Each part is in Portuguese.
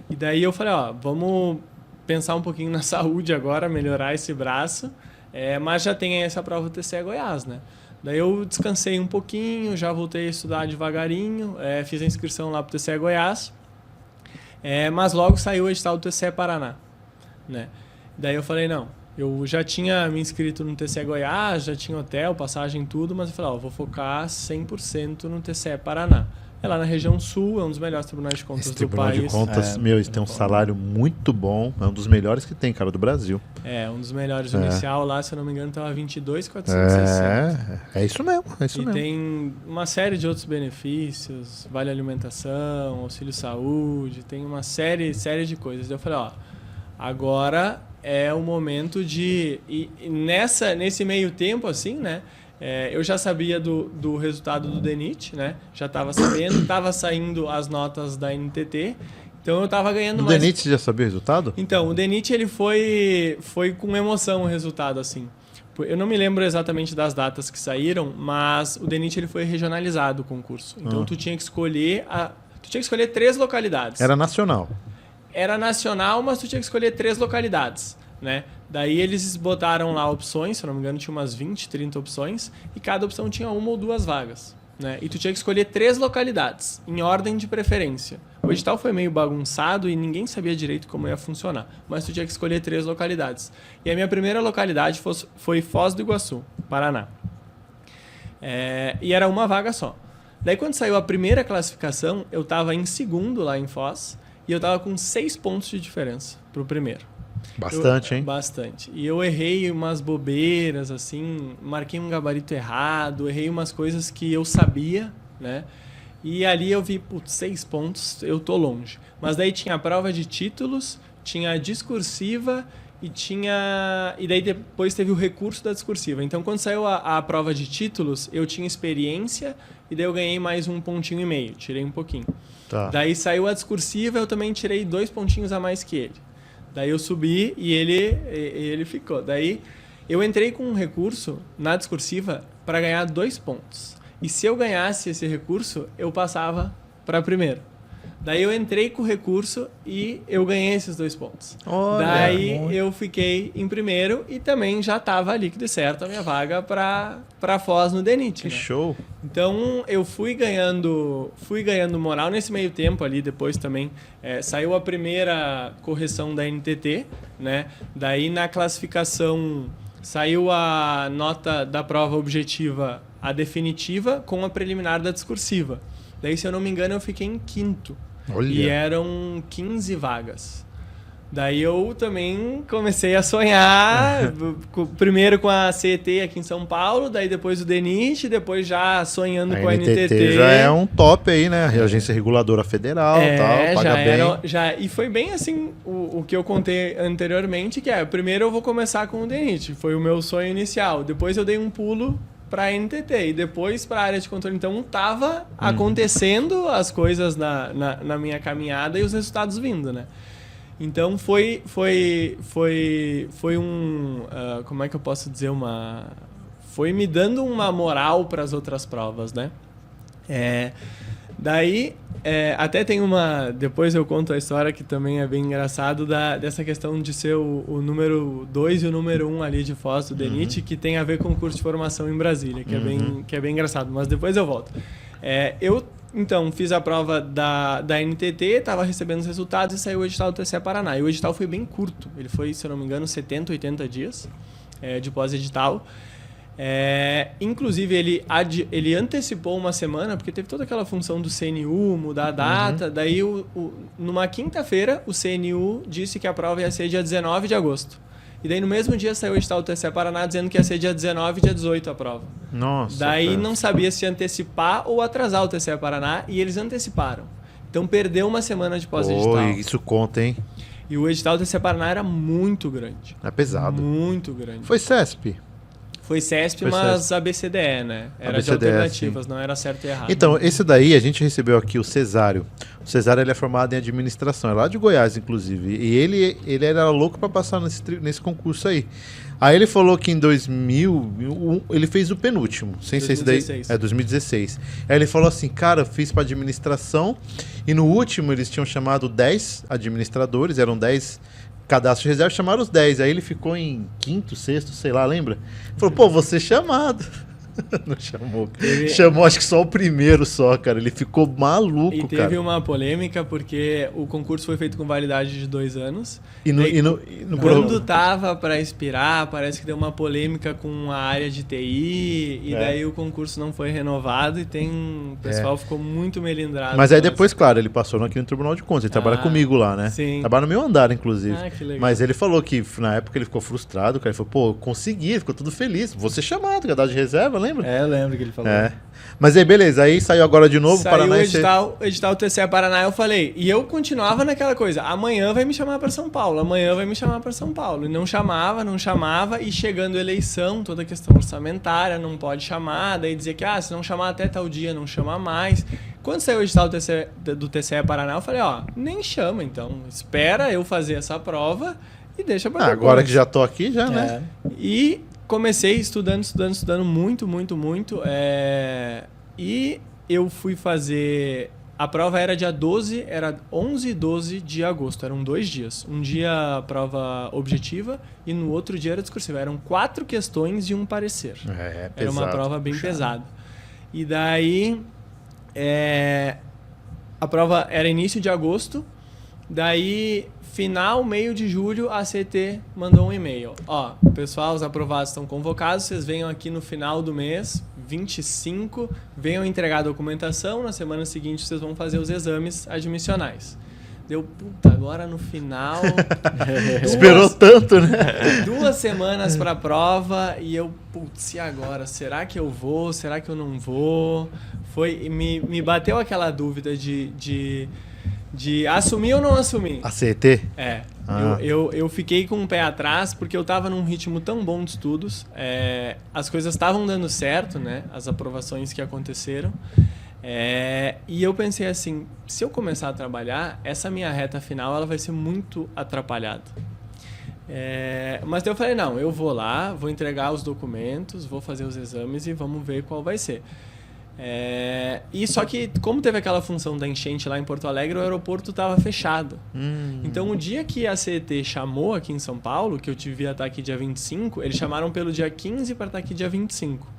E daí eu falei, ó, vamos pensar um pouquinho na saúde agora, melhorar esse braço, mas já tem essa prova do TCE Goiás, né? Daí eu descansei um pouquinho, já voltei a estudar devagarinho, fiz a inscrição lá pro TCE Goiás, mas logo saiu o edital do TCE Paraná, né? Daí eu falei, não, eu já tinha me inscrito no TCE Goiás, já tinha hotel, passagem, tudo, mas eu falei, ó, vou focar 100% no TCE Paraná. É lá na região sul, é um dos melhores tribunais de contas Esse do tribunal país. de contas, eles têm um salário muito bom, é um dos melhores que tem, cara, do Brasil. Um dos melhores. O inicial lá, se eu não me engano, estava 22.460. É isso mesmo, é isso e mesmo. tem uma série de outros benefícios, vale alimentação, auxílio saúde, tem uma série de coisas. Eu falei, ó, agora é o momento de... E nesse meio tempo, assim, né? Eu já sabia do resultado do DENIT, né? Já estava sabendo, estava saindo as notas da NTT, então eu estava ganhando mais. O DENIT você já sabia o resultado? Então, o DENIT ele foi com emoção o resultado, assim. Eu não me lembro exatamente das datas que saíram, mas o DENIT ele foi regionalizado o concurso. Então tu tinha que escolher 3 localidades. Era nacional. Era nacional, mas tu tinha que escolher 3 localidades, né? Daí eles botaram lá opções, se eu não me engano tinha umas 20, 30 opções, e cada opção tinha 1 ou 2 vagas, né? E tu tinha que escolher 3 localidades, em ordem de preferência. O edital foi meio bagunçado e ninguém sabia direito como ia funcionar, mas tu tinha que escolher 3 localidades. E a minha primeira localidade foi Foz do Iguaçu, Paraná. E era uma vaga só. Daí quando saiu a primeira classificação, eu estava em segundo lá em Foz, e eu estava com 6 pontos de diferença pro primeiro. Bastante, hein? Bastante. E eu errei umas bobeiras, assim, marquei um gabarito errado, errei umas coisas que eu sabia, né? E ali eu vi, putz, 6 pontos, eu tô longe. Mas daí tinha a prova de títulos, tinha a discursiva e daí depois teve o recurso da discursiva. Então quando saiu a prova de títulos, eu tinha experiência e daí eu ganhei mais 1,5 pontos, tirei um pouquinho. Tá. Daí saiu a discursiva, eu também tirei 2 pontinhos a mais que ele. Daí eu subi e ele ficou. Daí eu entrei com um recurso na discursiva para ganhar 2 pontos. E se eu ganhasse esse recurso, eu passava para primeiro. Daí eu entrei com o recurso e eu ganhei esses 2 pontos. Olha, daí eu fiquei em primeiro e também já estava líquido e certo a minha vaga para Foz no DENIT. Que né? show! Então eu fui ganhando moral nesse meio tempo ali. Depois também saiu a primeira correção da NTT, né? Daí na classificação saiu a nota da prova objetiva, a definitiva, com a preliminar da discursiva. Daí, se eu não me engano, eu fiquei em quinto. Olha. E eram 15 vagas. Daí eu também comecei a sonhar, primeiro com a CET aqui em São Paulo, daí depois o DENIT, depois já sonhando com a NTT. Já é um top aí, né? A Agência Reguladora Federal, tal, paga bem. E foi bem assim o que eu contei anteriormente, que primeiro eu vou começar com o DENIT, foi o meu sonho inicial. Depois eu dei um pulo para a NTT e depois para a área de controle. Então estava acontecendo as coisas na minha caminhada e os resultados vindo, né? Então foi um... como é que eu posso dizer? Foi me dando uma moral para as outras provas, né? Daí, até tem uma... Depois eu conto a história que também é bem engraçado dessa questão de ser o número 2 e o número 1 ali de Foz do DENIT, que tem a ver com o curso de formação em Brasília, que é bem engraçado. Mas depois eu volto. Então, fiz a prova da NTT, estava recebendo os resultados e saiu o edital do TCE Paraná. E o edital foi bem curto. Ele foi, se eu não me engano, 70, 80 dias de pós-edital. Inclusive, ele antecipou uma semana, porque teve toda aquela função do CNU, mudar a data. Daí, numa quinta-feira, o CNU disse que a prova ia ser dia 19 de agosto. E daí, no mesmo dia, saiu o edital do TCE Paraná dizendo que ia ser dia 19 e dia 18 a prova. Nossa. Daí, cara. não sabia se antecipar ou atrasar o TCE Paraná, e eles anteciparam. Então, perdeu uma semana de pós-edital. Isso conta, hein? E o edital do TCE Paraná era muito grande. É pesado. Muito grande. Foi CESP? Foi CESP, mas ABCDE, né? Era de alternativas, sim. Não era certo e errado. Então, esse daí, a gente recebeu aqui o Cesário. O Cesário, ele é formado em administração, é lá de Goiás, inclusive. E ele era louco para passar nesse concurso aí. Aí ele falou que em 2000, ele fez o penúltimo, sem ser esse daí. É, 2016. Aí ele falou assim, cara, fiz para administração, e no último eles tinham chamado 10 administradores, eram 10 cadastros de reserva, chamaram os 10. Aí ele ficou em quinto, sexto, sei lá, lembra? Falou, pô, vou ser chamado. Não chamou. Chamou acho que só o primeiro só, cara. Ele ficou maluco, cara. E teve uma polêmica porque o concurso foi feito com validade de 2 anos. Quando tava para expirar, parece que deu uma polêmica com a área de TI e daí o concurso não foi renovado e o pessoal ficou muito melindrado. Mas aí depois, claro, ele passou aqui no Tribunal de Contas. Ele trabalha comigo lá, né? Sim. Trabalha no meu andar, inclusive. Que legal. Mas ele falou que na época ele ficou frustrado, cara. Ele falou, pô, eu consegui, ele ficou tudo feliz. Vou ser chamado, cadastro de reserva, lembra? Eu lembro que ele falou. Mas aí, beleza. Aí saiu agora de novo, Paraná. Saiu o edital TCE Paraná, eu falei. E eu continuava naquela coisa. Amanhã vai me chamar para São Paulo. Amanhã vai me chamar para São Paulo. E não chamava. E chegando eleição, toda a questão orçamentária, não pode chamar. Daí dizia que, se não chamar até tal dia, não chama mais. Quando saiu o edital do TCE Paraná, eu falei, nem chama, então. Espera eu fazer essa prova e deixa para depois. Agora que já tô aqui, já, né? E comecei estudando muito. E eu fui fazer... A prova era dia 12, era 11 e 12 de agosto. Eram 2 dias. Um dia prova objetiva e no outro dia era discursiva. Eram 4 questões e um parecer. Era uma prova bem pesada. E daí... a prova era início de agosto. Daí... meio de julho, a CET mandou um e-mail. Pessoal, os aprovados estão convocados, vocês venham aqui no final do mês, 25, venham entregar a documentação, na semana seguinte vocês vão fazer os exames admissionais. Deu, agora no final... Esperou tanto, né? 2 semanas para a prova e eu, e agora? Será que eu vou? Será que eu não vou? Me bateu aquela dúvida de assumir ou não assumir? A CET? Eu fiquei com o pé atrás porque eu estava num ritmo tão bom de estudos, as coisas estavam dando certo, né? As aprovações que aconteceram, e eu pensei assim, se eu começar a trabalhar, essa minha reta final ela vai ser muito atrapalhada. Mas daí eu falei, não, eu vou lá, vou entregar os documentos, vou fazer os exames e vamos ver qual vai ser. E só que, como teve aquela função da enchente lá em Porto Alegre, o aeroporto estava fechado. Então, o dia que a CET chamou aqui em São Paulo, que eu devia estar aqui dia 25, eles chamaram pelo dia 15 para estar aqui dia 25.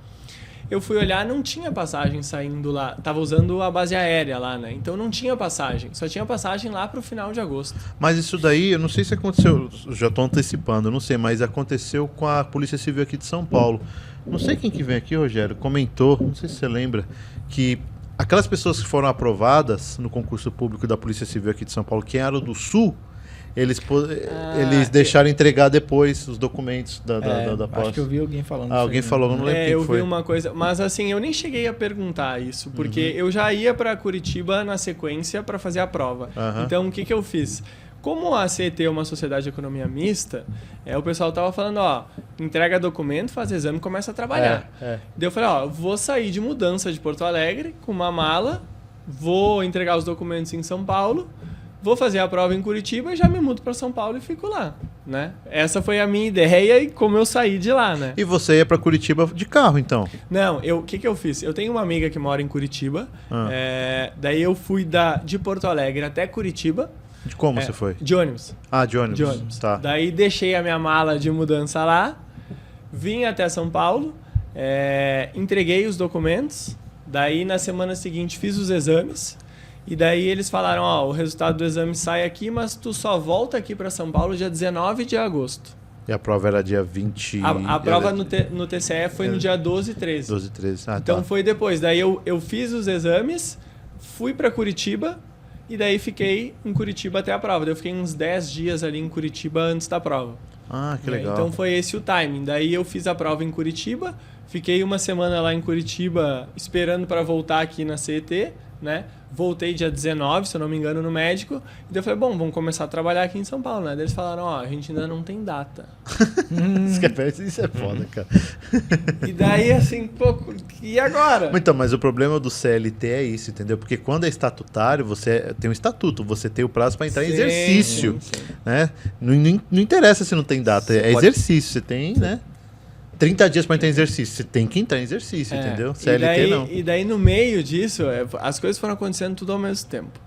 Eu fui olhar, não tinha passagem saindo lá. Tava usando a base aérea lá, né? Então não tinha passagem. Só tinha passagem lá pro final de agosto. Mas isso daí, eu não sei se aconteceu, já estou antecipando, não sei, mas aconteceu com a Polícia Civil aqui de São Paulo. Não sei quem que vem aqui, Rogério, comentou, não sei se você lembra, que aquelas pessoas que foram aprovadas no concurso público da Polícia Civil aqui de São Paulo, que eram do Sul, eles deixaram entregar depois os documentos da posse. Acho que eu vi alguém falando. Alguém falou, não lembro quem eu foi. Vi uma coisa, mas assim, eu nem cheguei a perguntar isso, porque eu já ia para Curitiba na sequência para fazer a prova. Então, o que eu fiz? Como a CET é uma sociedade de economia mista, o pessoal tava falando, entrega documento, faz exame e começa a trabalhar. Daí eu falei, vou sair de mudança de Porto Alegre com uma mala, vou entregar os documentos em São Paulo, vou fazer a prova em Curitiba e já me mudo para São Paulo e fico lá, né? Essa foi a minha ideia e como eu saí de lá, né? E você ia para Curitiba de carro, então? Não, o que eu fiz? Eu tenho uma amiga que mora em Curitiba, daí eu fui de Porto Alegre até Curitiba. De como você foi? De ônibus. De ônibus. Tá. Daí deixei a minha mala de mudança lá, vim até São Paulo, entreguei os documentos, daí na semana seguinte fiz os exames, e daí eles falaram, o resultado do exame sai aqui, mas tu só volta aqui para São Paulo dia 19 de agosto. E a prova era dia 20... A prova no TCE foi no dia 12 e 13. 12 e 13, então foi depois. Daí eu fiz os exames, fui para Curitiba, e daí fiquei em Curitiba até a prova. Daí eu fiquei uns 10 dias ali em Curitiba antes da prova. Que legal. Então foi esse o timing. Daí eu fiz a prova em Curitiba, fiquei uma semana lá em Curitiba esperando para voltar aqui na CET, né? voltei dia 19, se eu não me engano, no médico. E daí eu falei, bom, vamos começar a trabalhar aqui em São Paulo, né? Daí eles falaram, ó, a gente ainda não tem data. Isso é foda, cara. E daí, assim, pô, e agora? Então, mas o problema do CLT é isso, entendeu? Porque quando é estatutário, você tem um estatuto, você tem o prazo para entrar em Sim, exercício, sim. né? Não interessa se não tem data, é pode- exercício, você tem, né? 30 dias para entrar em exercício, você tem que entrar em exercício, entendeu? CLT e daí, não. E daí, no meio disso, as coisas foram acontecendo tudo ao mesmo tempo.